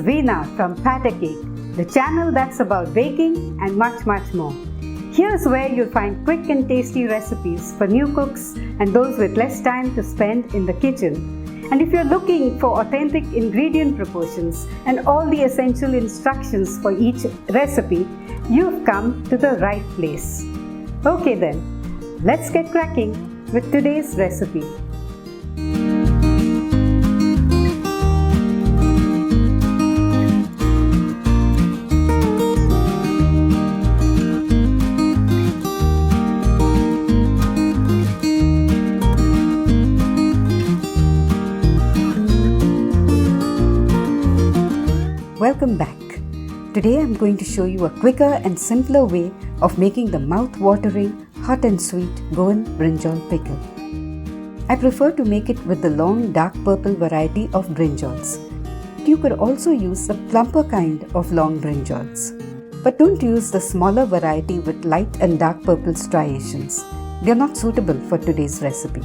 Veena from Cupcakes, the channel that's about baking and much more. Here's where you'll find quick and tasty recipes for new cooks and those with less time to spend in the kitchen. And if you're looking for authentic ingredient proportions and all the essential instructions for each recipe, you've come to the right place. Okay then, let's get cracking with today's recipe. Welcome back. Today I'm going to show you a quicker and simpler way of making the mouth-watering, hot and sweet Goan brinjal pickle. I prefer to make it with the long dark purple variety of brinjals. You could also use the plumper kind of long brinjals. But don't use the smaller variety with light and dark purple striations. They are not suitable for today's recipe.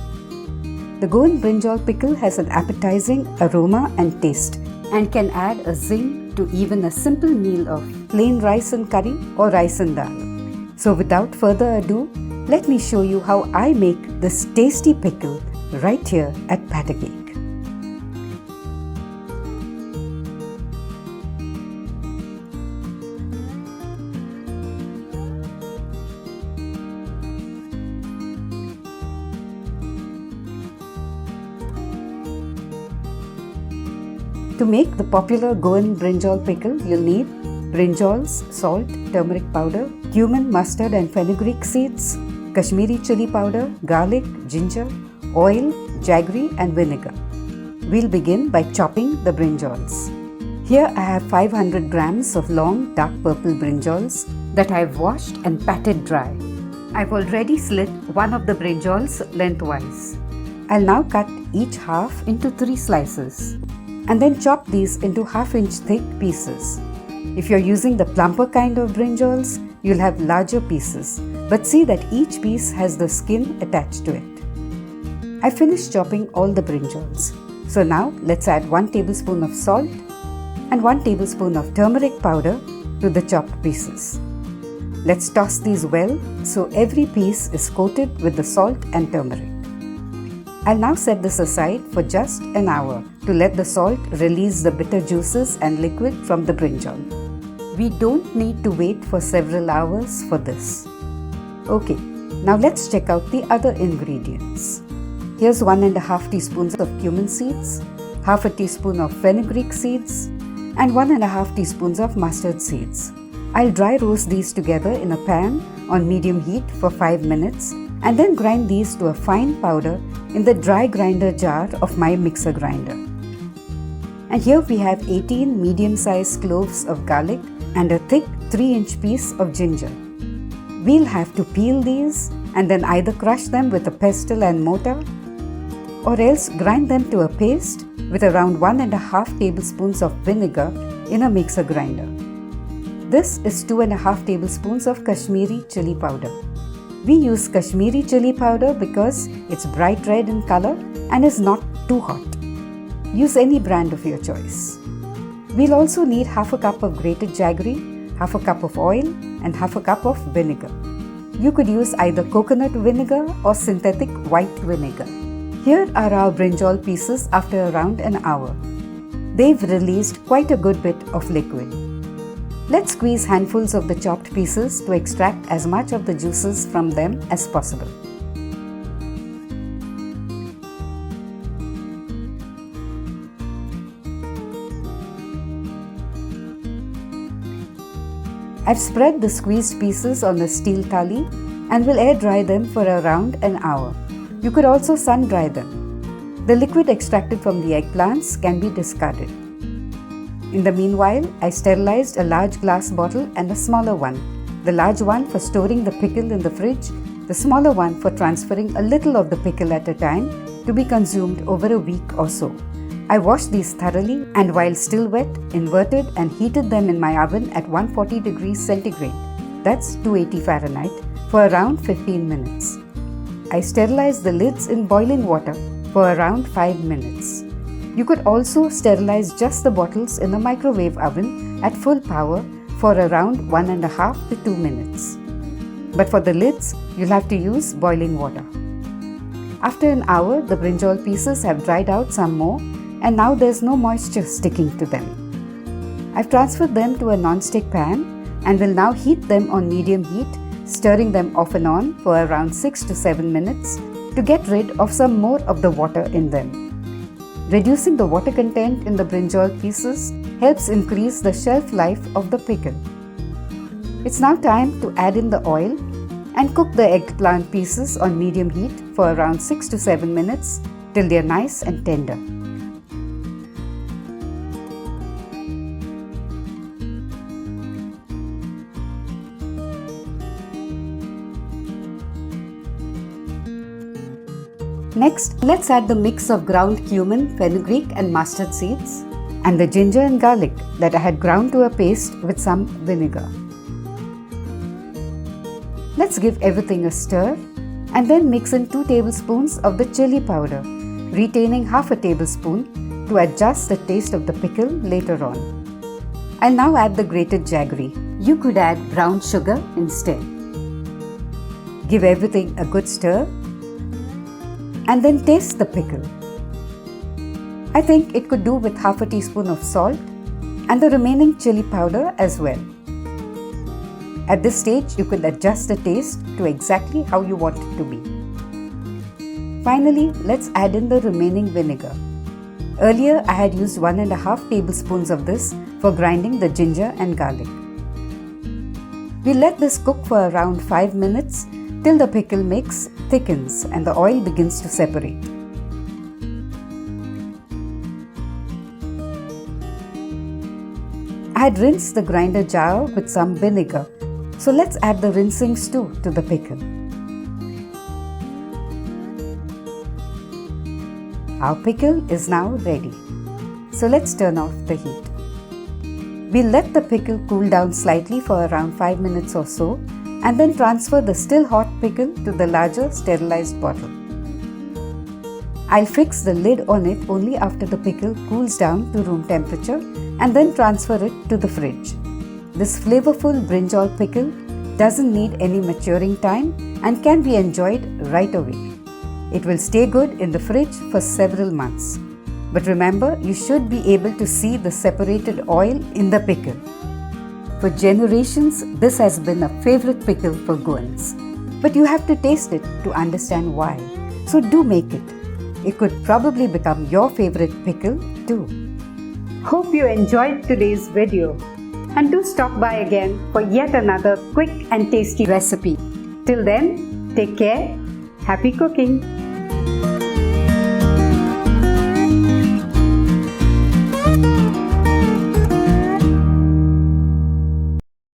The Goan brinjal pickle has an appetizing aroma and taste and can add a zing to even a simple meal of plain rice and curry or rice and dal. So without further ado, let me show you how I make this tasty pickle right here at Cupcakes. To make the popular Goan brinjal pickle, you'll need brinjals, salt, turmeric powder, cumin, mustard and fenugreek seeds, Kashmiri chili powder, garlic, ginger, oil, jaggery and vinegar. We'll begin by chopping the brinjals. Here I have 500 grams of long dark purple brinjals that I've washed and patted dry. I've already slit one of the brinjals lengthwise. I'll now cut each half into 3 slices. And then chop these into half-inch thick pieces. If you're using the plumper kind of brinjals, you'll have larger pieces, but see that each piece has the skin attached to it. I finished chopping all the brinjals. So now let's add 1 tablespoon of salt and 1 tablespoon of turmeric powder to the chopped pieces. Let's toss these well so every piece is coated with the salt and turmeric. I'll now set this aside for just an hour to let the salt release the bitter juices and liquid from the brinjal. We don't need to wait for several hours for this. Okay, now let's check out the other ingredients. Here's 1.5 teaspoons of cumin seeds, half a teaspoon of fenugreek seeds, and 1.5 teaspoons of mustard seeds. I'll dry roast these together in a pan on medium heat for 5 minutes and then grind these to a fine powder in the dry grinder jar of my mixer grinder. And here we have 18 medium-sized cloves of garlic and a thick 3-inch piece of ginger. We'll have to peel these and then either crush them with a pestle and mortar or else grind them to a paste with around 1.5 tablespoons of vinegar in a mixer grinder. This is 2.5 tablespoons of Kashmiri chili powder. We use Kashmiri chili powder because it's bright red in color and is not too hot. Use any brand of your choice. We'll also need half a cup of grated jaggery, half a cup of oil and half a cup of vinegar. You could use either coconut vinegar or synthetic white vinegar. Here are our brinjal pieces after around an hour. They've released quite a good bit of liquid. Let's squeeze handfuls of the chopped pieces to extract as much of the juices from them as possible. I've spread the squeezed pieces on a steel thali and will air dry them for around an hour. You could also sun dry them. The liquid extracted from the eggplants can be discarded. In the meanwhile, I sterilized a large glass bottle and a smaller one. The large one for storing the pickle in the fridge, the smaller one for transferring a little of the pickle at a time to be consumed over a week or so. I washed these thoroughly and while still wet, inverted and heated them in my oven at 140 degrees centigrade, that's 280 Fahrenheit, for around 15 minutes. I sterilized the lids in boiling water for around 5 minutes. You could also sterilize just the bottles in a microwave oven at full power for around 1.5 to 2 minutes. But for the lids, you'll have to use boiling water. After an hour, the brinjal pieces have dried out some more, and now there's no moisture sticking to them. I've transferred them to a non-stick pan and will now heat them on medium heat, stirring them off and on for around 6 to 7 minutes to get rid of some more of the water in them. Reducing the water content in the brinjal pieces helps increase the shelf life of the pickle. It's now time to add in the oil and cook the eggplant pieces on medium heat for around 6 to 7 minutes till they're nice and tender. Next, let's add the mix of ground cumin, fenugreek and mustard seeds and the ginger and garlic that I had ground to a paste with some vinegar. Let's give everything a stir and then mix in 2 tablespoons of the chili powder, retaining half a tablespoon to adjust the taste of the pickle later on. I'll now add the grated jaggery. You could add brown sugar instead. Give everything a good stir and then taste the pickle. I think it could do with half a teaspoon of salt and the remaining chili powder as well. At this stage, you could adjust the taste to exactly how you want it to be. Finally, let's add in the remaining vinegar. Earlier, I had used 1.5 tablespoons of this for grinding the ginger and garlic. We let this cook for around 5 minutes till the pickle mix thickens and the oil begins to separate. I had rinsed the grinder jar with some vinegar, so let's add the rinsings too to the pickle. Our pickle is now ready, so let's turn off the heat. We'll let the pickle cool down slightly for around 5 minutes or so and then transfer the still hot pickle to the larger sterilized bottle. I'll fix the lid on it only after the pickle cools down to room temperature and then transfer it to the fridge. This flavorful brinjal pickle doesn't need any maturing time and can be enjoyed right away. It will stay good in the fridge for several months. But remember, you should be able to see the separated oil in the pickle. For generations, this has been a favorite pickle for Goans. But you have to taste it to understand why. So do make it. It could probably become your favorite pickle too. Hope you enjoyed today's video. And do stop by again for yet another quick and tasty recipe. Till then, take care. Happy cooking!